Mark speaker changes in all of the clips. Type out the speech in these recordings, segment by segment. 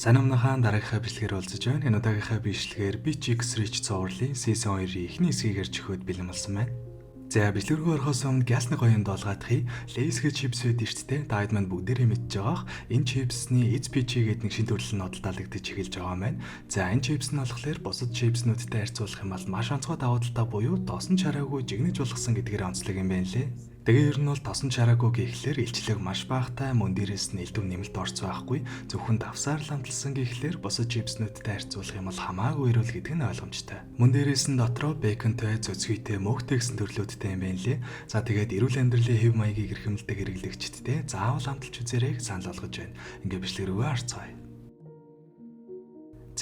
Speaker 1: Санамнахаан дараагийнхаа бичлэгээр уулзаж байна. Энэ удаагийнхаа бичлэгээр BX Reach цувралын Season 2-ийн эхний хэсгийг ярьж өгөхөд бэлэн болсон байна. За бичлэг рүү орохоос өмнө гясны гоёнд олгаадахыг Lay's чипс үүд эрттэй даад маань бүгдээрээ мэдж байгаах энэ чипсний HPG гэдэг нэг шин төрөл нь одолдаалагдаж эхэлж байгаа маань. За энэ чипс нь болохоор бусад чипснүүдтэй харьцуулах юм бол маш онцгой давуу талтай буюу тосон чараагүй жигнэж болгосон гэдгээр онцлог юм байна лээ. Тэгээ ер нь бол тосон чараагүй гэхлээр илчлэг маш багатай мөн дээрээс нь элдв нэмэлт орц байхгүй зөвхөн давсаар ламталсан гэхлээр бусад чипснүүдтэй харьцуулах юм бол хамаагүй ирүүл гэдэг нь ойлгомжтой. Мөн дээрээс нь дотроо бэконтэй, цөцгийтэй, мөөгтэй гэсэн төрлүүдтэй юм байна лээ. За тэгээд эрүүл амьдралын хэв маягийг эрхэмлдэг хэрэглэгчдтэй заавал хамталж үзээрэй санал болгож байна. Ингээ бичлэг рүү харцгаая.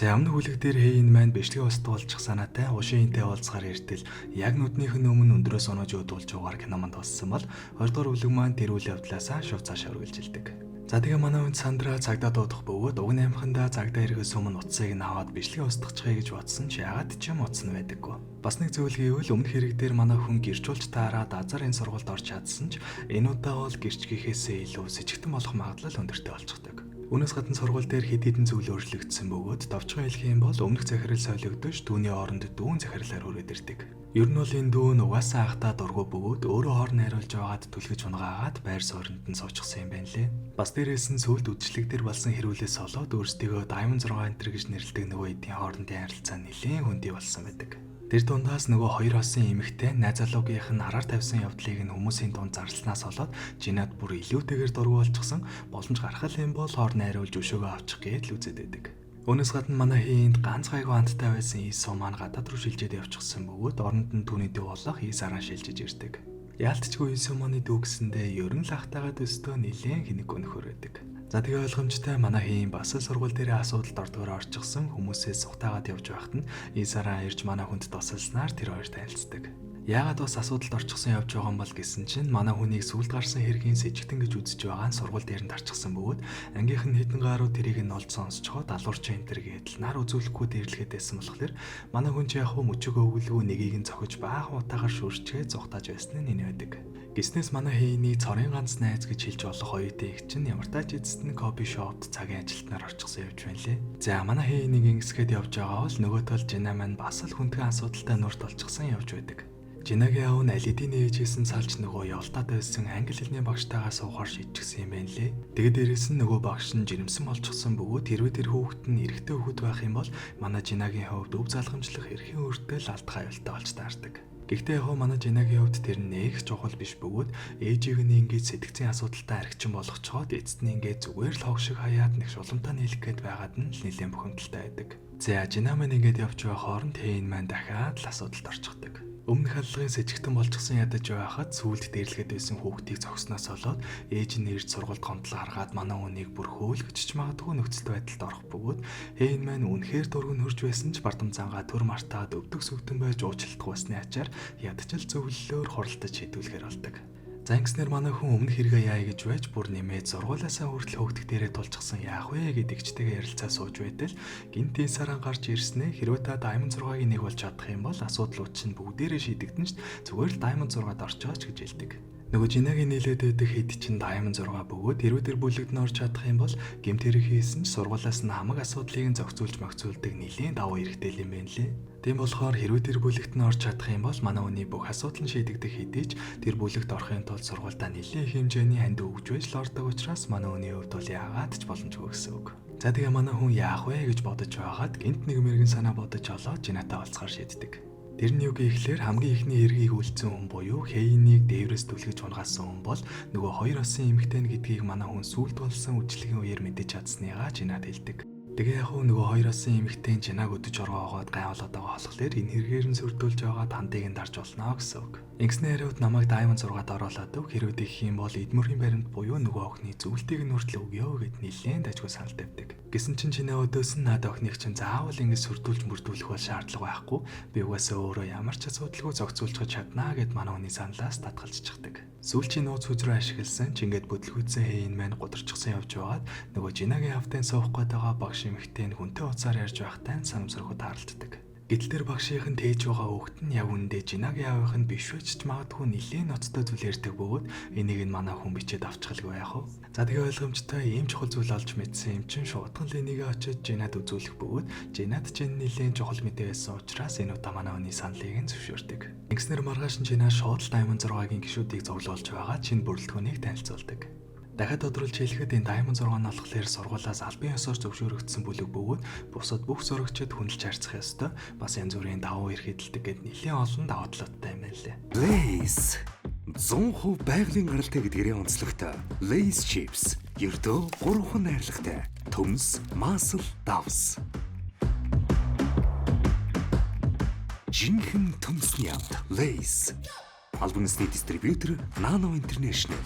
Speaker 1: За өмнө хүлэг дээр хийн маань бичлэгийн устдах болчих санаатай ушинтэй уулзгаар эртэл яг нүднийх нь өмнө өндрөөс онож удуулж угаар кино манд болсон бол 2 дугаар хүлэг маань тэр үйл явдлаасаа шууд цаашаа үргэлжилдэг. За тэгээ манай хүн Сандра цагдаа дуудах бөгөөд уг наймхандаа цагдаа ирэхээс өмнө утсыг нь аваад бичлэгийн устгахчихъя гэж бодсон ч яагаад ч юм утас нь байдаггүй. Бас нэг зүйл гэвэл өмнөх хэрэг дээр манай хүн гэрчүүлж таараад азар энэ сургуульд орж чадсан ч энэ удаа бол гэрч гэхээсээ илүү сэжигтэн болох магадлал өндөртэй болчихдог. Үүнээс гадна сургууль дээр хэд хэдэн зүйл өөрчлөгдсөн бөгөөд товчхон хэлэх юм бол өмнөх захирал солигдож түүний оронд дүүн захирлаар өрөөд ирдэг. Ер нь бол энэ дүүн угаасаа ахтаа дургу бөгөөд өөрөө хоорн хариулж байгаад түлхэж унагаагаад байр суурьнд нь суучихсан юм байна лээ. Бас дээрээс нь сүүлд үдшилэг дээр болсон хэрүүлээс олоод өөрсдийгөө Diamond 6 enter гэж нэрлэдэг нөгөө эдийн хоорондын харилцаа нэлээд хөндий болсон байдаг. Тэр дундаас нөгөө хоёр хосын эмэгтэй найз залуугийнх нь араар тавьсан явдлыг нь хүмүүсийн дунд зарлснаас болоод жинад бүр илүүтэйгээр дургу болчихсон боломж гарах юм бол хоорн хариулж өшөөгөө авчих гээд л үзээд байдаг. Үүнээс гадна манай хийнд ганц гайгүй анттай байсан Исо маань гадаад руу шилжээд явчихсан бөгөөд оронд нь түүний дүү болох Исараа шилжиж ирдэг. Яалтчгүй Исо маань дүү гэсэндээ ерөн л ахтайгаад өстөө нилээн хэнийг өнөхөр байдаг. За тэгээ ойлгомжтой манай хийн бас сургууль дээр асуудалд ордгоор орчихсон хүмүүсээс сухтаагаад явж байхад нь Исараа ирж манай хүнд тусалснаар тэр хоёр танилцдаг. Яагаад бас асуудалд орчихсон явж байгаа юм бол гэсэн чинь манай хүнийг сүлд гарсан хэргийн сэжигтэн гэж үзэж байгаа нь сургууль дээр нь тарчихсан бөгөөд ангийнх нь хэдэн гаруй тэрийг нь олж сонсчхоо далуурч энтер гэдэл нар үзүүлэхгүй дэрлэхэд байсан болохоор манай хүн ч яг хөө мөчөг өвгөлгүй нэгийг нь цохиж баах утаагаар шүрчгээ зугтааж байсан нь энэ байдаг. Гиснээс манай хийний цорын ганц найз гэж хэлж болох оюутан их чинь ямар тач эцэст нь кофе шопт цагийн ажилтнаар орчихсон явж байна лээ. За манай хийнийг ингэсгээд явж байгаа бол нөгөө тал Жина маань бас л хүндхэн асуудалтай нүрт олчихсан явж байдаг. Жинагийн аав нь алидийн ээжээс нь салж нөгөө явалтад байсан англи хэлний багштайгаа суухаар шийдчихсэн юм байна лээ. Тэгээд дээрэс нь нөгөө багш нь жирэмсэн болчихсон бөгөөд хэрвээ тэр хүүхэд нь эрэгтэй хүүхэд байх юм бол манай Жинагийн хувьд өв залгамжлах эрхийн өөртөө л алдах аюултай болж таардаг. Гэхдээ яг манай Жинагийн хувьд тэр нэг чухал биш бөгөөд ээжийг нь ингэж сэтгцийн асуудалтай архичин болгочхоод эцэст нь ингэж зүгээр л хог шиг хаяад нэг шуламтаа нийлэх гээд байгаад нь нэлээд бухимдалтай байдаг. За Жина маань ингэж явж байгаа хооронд хийн маань дахиад л асуудалд орчихдог. Өмнөх халлагын сэжигтэн болчихсон ядаж байхад сүулт дээрлэхэд байсан хүүхдийг зогсноос болоод ээж нь ирж сургуульд гомдол гаргаад манай хүнийг бүр хөөлгөж ч магадгүй нөхцөл байдалд орох бөгөөд хийн маань үнэхээр дургуун хөрж байсан ч бардам зангаа төр мартаад өвдөг сүгдэн байж уучлалтгүй басны ачаар ядчил зөвлөлөөр хуралдаж шийдүүлэхээр болдог. За ингэснээр манай хүн өмнөх хэрэгээ яая гэж байж бүр нэмээд сургуулиасаа хүртэл хөөгдөх дээрээ тулчихсан яах вэ гэдэгчтэйгээ ярилцаа сууж байтал гинтийн саран гарч ирснээр хэрвээ та Diamond 6-ыг нэг болж чадах юм бол асуудлууд чинь бүгдээрээ шийдэгдэн ч зүгээр л Diamond 6-д орчооч гэж хэлдэг. Нөгөө Жинагийн нийлээд байдаг хэд чинь Diamond 6 бөгөөд хэрвээ тэр бүлэгт нь орж чадах юм бол гэмт хэрэг хийсэн ч сургуулиас нь хамаг асуудлыг зохицуулж магцуулдаг нэлийн давуу эрхтэй юм байна лээ. Тийм болохоор хэрвээ тэр бүлэгт нь орж чадах юм бол манай хүний бүх асуудал нь шийдэгдэх хэдий ч тэр бүлэгт орохын тулд сургуультай нэлийн их хэмжээний ханд өгж байж л ордог учраас манай хүний хувьд бол яагаад ч боломжгүй гэсэн үг. За тэгээ манай хүн яах вэ гэж бодож байгаад гинт нэг мэрэгэн санаа бодож олоод Жинатай уулзахаар шийддэг. Тэр нь юу гэхлээр хамгийн ихний эргийг үлдсэн хүн буюу Хэйнийг дээврээс түлхэж унгаасан хүн бол нөгөө хоёр осын эмэгтэй гэдгийг манай хүн сүлд болсон үжлэгийн үеэр мэдэж чадсныгаа Жинад хэлдэг. Тэгээ яг нөгөө хоёр осын эмэгтэй Жинаг өдөж оргоогоод гайвуулаад байгаа болохоор энэ хэрэгээр нь сүрдүүлж байгаа тандыг нь дарж болно гэсэн үг. Ингэснээр хариуд намайг Diamond 6-д оруулаад өг хэрвээ дэх юм бол эдмөрхийн баримт буюу нөгөө охины зөвлөлтийг нь хүртэл өгөө гэд нилээн дажгүй санал тавьдаг. Гэсэн чинь Жина өдөөс нь наад охиныг чинь заавал ингэж сүрдүүлж мөрдүүлэх бол шаардлага байхгүй. Би угаасаа өөрөө ямар ч асуудалгүй зохицуулж чаднаа гэд манай хүний саналаас татгалзчихдаг. Сүүлчийн нууц хүзрөө ашигласан ч ингээд бүтлгүүцсэн хийн маань гударчихсан явж байгаад нөгөө Жинагийн автын суух гээд байгаа багш эмэгтэй нь хүнтэй уцаар ярьж байхтай санамсархуу тааралддаг. Гэтэл тэр багшийн тээж байгаа хүүхэд нь яг үүндээ Жинагийн аавынх нь биш байж ч магадгүй нэлээд ноцтой зүйл ярьдаг бөгөөд энийг нь манай хүн бичээд авчихлгүй яах вэ? За тэгээ ойлгомжтой ийм чухал зүйл олж мэдсэн юм чинь шуудхан Ленигээ очиж Жинад үзүүлэх бөгөөд Жинад ч энэ нэлээд чухал мэдээ байсан учраас энэ удаа манай хүний саналыг нь зөвшөөрдөг. Ингэснээр маргааш нь Жина шууд Diamond 6-гийн гишүүдийг зоглуулж байгаа шинэ бүрэлдэхүүнийг танилцуулдаг. Дахиад тодруулж хэлэхэд энэ Diamond 6 нь болохоор сургуулиас албан ёсоор зөвшөөрөгдсөн бүлэг бөгөөд бусад бүх сурагчид хүндэлж харьцах ёстой. Бас янз бүрийн давуу эрх эдэлдэг гэд нэлээд олон давуу талтай юм байна лээ.
Speaker 2: Lay's 100% байгалийн гаралтай гэдгээрээ онцлогтой. Lay's chips ердөө 3 найрлагатай. Төмс, Muscle, Davs. Жинхэнэ төмсний амт Lay's. Албан ёсны дистрибьютор Nano International.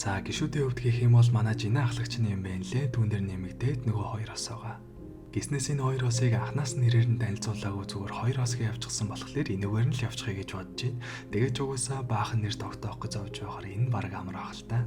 Speaker 1: За гишүүдийн хувьд гэх юм бол манай Жина ахлагчны юм байна лээ. Түүн дээр нэмэгдээд нөгөө хоёр ос байгаа. Гиснээс энэ хоёр осыг анхнаас нь нэрээр нь танилцуулаагүй зүгээр хоёр осыг явчихсан болохоор энэгээр нь л явчихъя гэж бодож байна. Тэгээд угаасаа баахан нэр тогтоох гэж зовж байхаар энэ баг амар ах л та.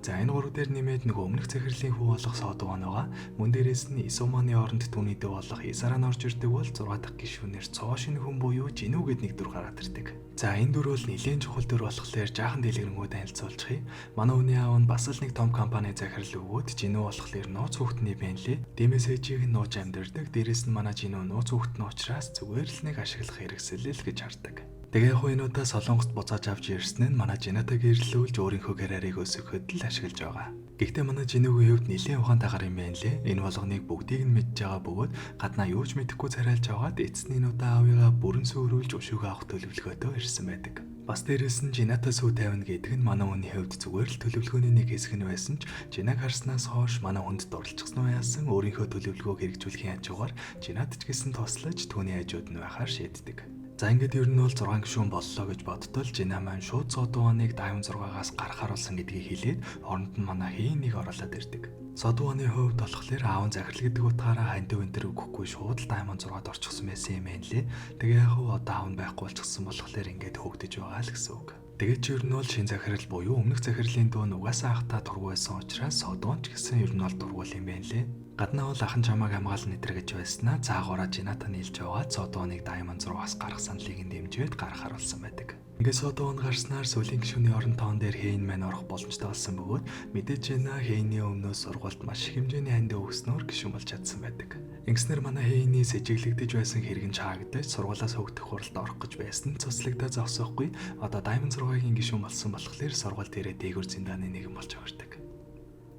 Speaker 1: За энэ гурав дээр нэмээд нөгөө өмнөх захирлын хүү болох Содвон байгаа. Мөн дээрээс нь Исуманы оронд түүний дүү болох Исаран орж ирдэг бол 6 дахь гишүүнээр цоо шинэ хүн буюу Жинүү гэд нэг дүр гараад ирдэг. За энэ дүр бол нэлээд чухал дүр болохоор жаахан дэлгэрэнгүй танилцуулчих юм. Манай хүний аав нь бас л нэг том компани захирал өгөөд Жинүү болохоор нууц хүүхдний бэнлээ. Дэмэс ээжийг нь нууж амьдэрдэг. Дээрээс нь манай Жинүү нууц хүүхдэн учраас зүгээр л нэг ашиглах хэрэгсэл л гэж хардаг. Тэгээ яг энэ удаа Солонгост буцааж авч ирсэн нь манай Жинатаг ирлүүлж өөрийнхөө карьерийг өсгөхөд л ашиглаж байгаа. Гэхдээ манай Жинүүгийн хувьд нэлээд ухаантайгаар юм байна лээ. Энэ болгоныг бүгдийг нь мэдж байгаа бөгөөд гаднаа юу ч мэдэхгүй царайлж аваад эцсийн энэ удаа аавыгаа бүрэн сөөрүүлж өшөөгөө авах төлөвлөгөөтэй ирсэн байдаг. Бас дээрээс нь Жинатаа сүү тавина гэдэг нь манай хүний хувьд зүгээр л төлөвлөгөөний нэг хэсэг нь байсан ч Жинаг харснаас хойш манай хүнд дурлцсан уу яасан өөрийнхөө төлөвлөгөөг хэрэгжүүлэхийн хажуугаар Жинат ч гэсэн тослож түүний хажууд нь байхаар шийддэг. За ингээд ер нь бол 6 гишүүн боллоо гэж бодтол Жина маань шууд Содвоныг Diamond 6-аас гарах харуулсан гэдгийг хэлээд оронд нь манай хийн нэг оруулаад ирдэг. Содвоны хувьд болохоор аав захирал гэдэг утгаараа хандив энтер өгөхгүй шууд л Diamond 6-д орчихсон байсан юм байна лээ. Тэгээ яг хуу одоо аав нь байхгүй болчихсон болохоор ингээд хөөгдөж байгаа л гэсэн үг. Тэгээд ч ер нь бол шин захирал буюу өмнөх захирлын дүү нугасаа ахта дургүй байсан учраас Содвон ч гэсэн ер нь бол дургүй юм байна лээ. Гаднаа бол ахын чамааг хамгаална нэтэр гэж байснаа цаагаараа Жината нийлж яваад Содвоныг Diamond 6-аас гарах саналыг нь дэмжиж гарах харуулсан байдаг. Ингээд Содвон гарснаар сүүлийн гишүүний орон тоон дээр Хейн маань орох боломжтой болсон бөгөөд мэдээж Жина Хейний өмнөөс сургуульд маш их хэмжээний хандив өгснөөр гишүүн болж чадсан байдаг. Ингэснээр манай Хейний сэжиглэгдэж байсан хэрэг нь чаагдаж сургуулиас хөгдөх хуралд орох гэж байсан цуцлагдаа зогсоохгүй одоо Diamond 6-гийн гишүүн болсон болохоор сургууль дээрээ дээгүр зиндааны нэгэн болж авардаг.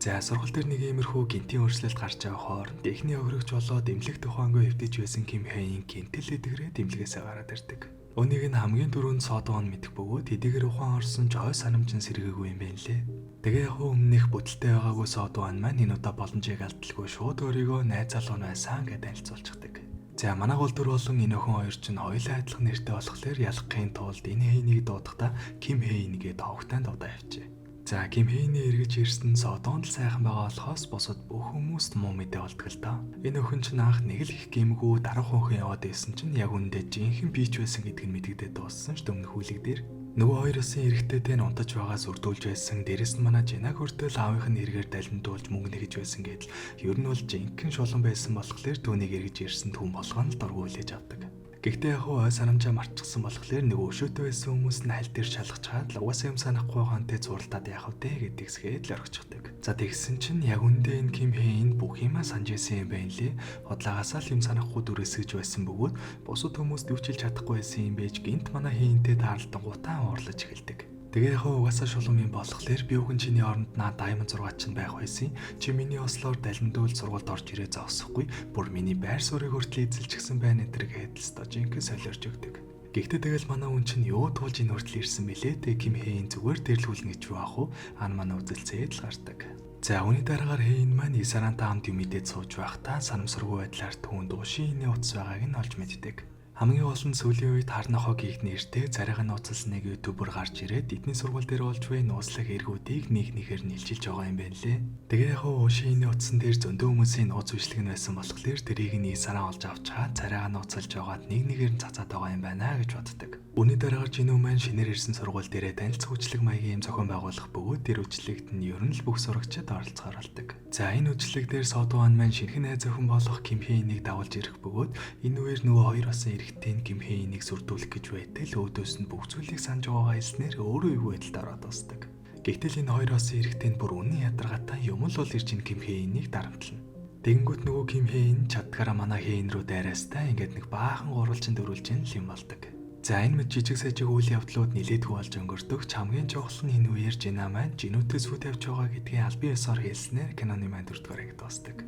Speaker 1: За сургууль дээр нэг иймэрхүү гинтийн өөрчлөлт гарч байгаа хооронд эхний өгрөгч болоод эмнэлэг тухайгүй хэвтэж байсан Ким Хэйн гинтэл эдгэрээ дэмлэгээсээ гараад ирдэг. Өнийг нь хамгийн түрүүнд Содвон мэдэх бөгөөд эдгээр ухаан орсон ч ой санамжин сэргээгүй юм байна лээ. Тэгээ яг өмнөх бүтэлтэй байгаагүй Содвон маань энэ удаа боломжийг алдалгүй шууд өөрийгөө найз залуу байсан гэж танилцуулчихдаг. За манай гол дүр болон энэ охин хоёр ч хоёулаа адилхан нэртэй болохоор ялахын тулд энэ Хэйнийг дуудахдаа Ким Хэйн гээд тоогтой дуудаа явжээ. За Ким Хэйний эргэж ирсэн Содвон л сайхан байгаа болохоос бусад бүх хүмүүст муу мэдээ болдог л доо. Энэ охин ч анх нэг л их гэмгүү дарах хонхон яваад байсан чинь яг үндэ жинхэнэ бийч байсан гэдг нь мэдэгдээд дууссан ш өмнөх хүлэг дээр. Нөгөө хоёросын эрэгтэйтэй нь унтаж байгаа зүрдүүлж байсан. Дээрэс нь манай Жинаг хүртэл аавынх нь эргээр далимдуулж мөнгө нэгж байсан гэдэл ер нь бол жинхэнэ шулан байсан болохоор түүнийг эргэж ирсэн түн болгоно л дургуулж авдаг. Гэхдээ яг ой санамжаа марчсан болохоор нөгөө өшөөтэй байсан хүмүүс нь аль дээр шалгах чаад л угаасаа юм санахгүй хаантай зурлаад яах вэ гэдэгсгээд л орчихдаг. За тэгсэн чинь яг үндэ энэ Ким Хэйн бүх юмаа санаж байсан юм байна лээ. Хотлаагаасаа л юм санахгүй дүрээсгэж байсан бөгөөд бусад хүмүүст өвчилж чадахгүй байсан юм байж гинт манай Хэйнтэй таарлтан гутаан уурлаж эхэлдэг. Тэгээ яг угаасаа шулам юм болохоор би үхэн чиний оронд наа Diamond 6 чинь байх байсан. Чи миний ослоор далимдуул сургуульд орж ирээ зогсохгүй. Бүр миний байр суурийг хүртэл эзэлчихсэн байна энэ гэхэд л стожинк солиорч өгдөг. Гэхдээ тэгэл манай хүн чинь юу туулж энэ хүртэл ирсэн бэлээ. Тэг Ким Хэйн зүгээр дэрлгүүлнэ гэж юу ах вэ? Ан манай үзэлцээд л гардаг. За үүний дараагаар Хэйн маань Исарантай хамт юм идээд сууж байхдаа санамсаргүй байдлаар түүнд ушийн инээ утас байгааг нь олж мэддэг. Хамгийн гол нь сүүлийн үед Харнохог их нэртэй царайгаа нууцлсан нэг ютубер гарч ирээд эдний сургууль дээр болж буй нууцлах эргүүдийг нэг нэгээр нийлжилж байгаа юм байна лээ. Тэгээ яг Ушиины утсан дээр зөндөө хүмүүсийн нууц бичлэг нь байсан болохоор тэрийг нэг сараа олж авч чаад царайгаа нууцлж яваад нэг нэгээр нь цацаад байгаа юм байна гэж боддог. Үүний дараагаар Жинүү маань шинээр ирсэн сургууль дээрээ танилцах үйлчлэг маягийн юм зохион байгуулах бөгөөд тэр үйлчлэгт нь ер нь л бүх сурагчид оролцохоор болдог. За энэ үйлчлэг дээр Содуан маань шинхэн найз охин болох Ким Хэйнийг дагуулж ирэх бөгөөд энэ үеэр нөгөө хоёр басан эрэгтэй Ким Хэйнийг сүрдүүлэх гэж байтал өөдөөс нь бүх зүйлийг санаж байгаагаа хэлснээр өөрөө эвгүй байдалд ороод босдог. Гэхдээ энэ хоёр басан эрэгтэй нь бүр үнэн ядаргаатай юм л бол ирж ин Ким Хэйнийг дарамтлана. Тэгэнгүүт нөгөө Ким Хэйн чаддгаараа манай Хэйн рүү дайраастай ингээд нэг баахан гурвалжин дөрүүлж ин л юм болдог. За энэ мэд жижиг сажиг үйл явдлууд нилээдгүй болж өнгөрдөг. Хамгийн чухал нь энэ үеэр Жина маань Жинүүтэй сүү тавьж байгаа гэдгийг албан ёсоор хэлснээр киноны маань 4-р ангид дуусдаг.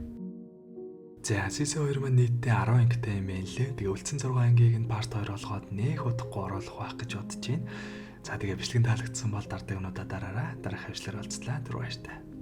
Speaker 1: За Сиси 2 маань нийтдээ 10 ангитай юм байна лээ. Тэгээ үлдсэн 6 ангийг нь part 2 болгоод нэх удахгүй оруулах байх гэж бодож байна. За тэгээ бичлэг таалагдсан бол дараагийн өнөдө дараараа дараах хвшлэр олцлаа. Түр баяртай.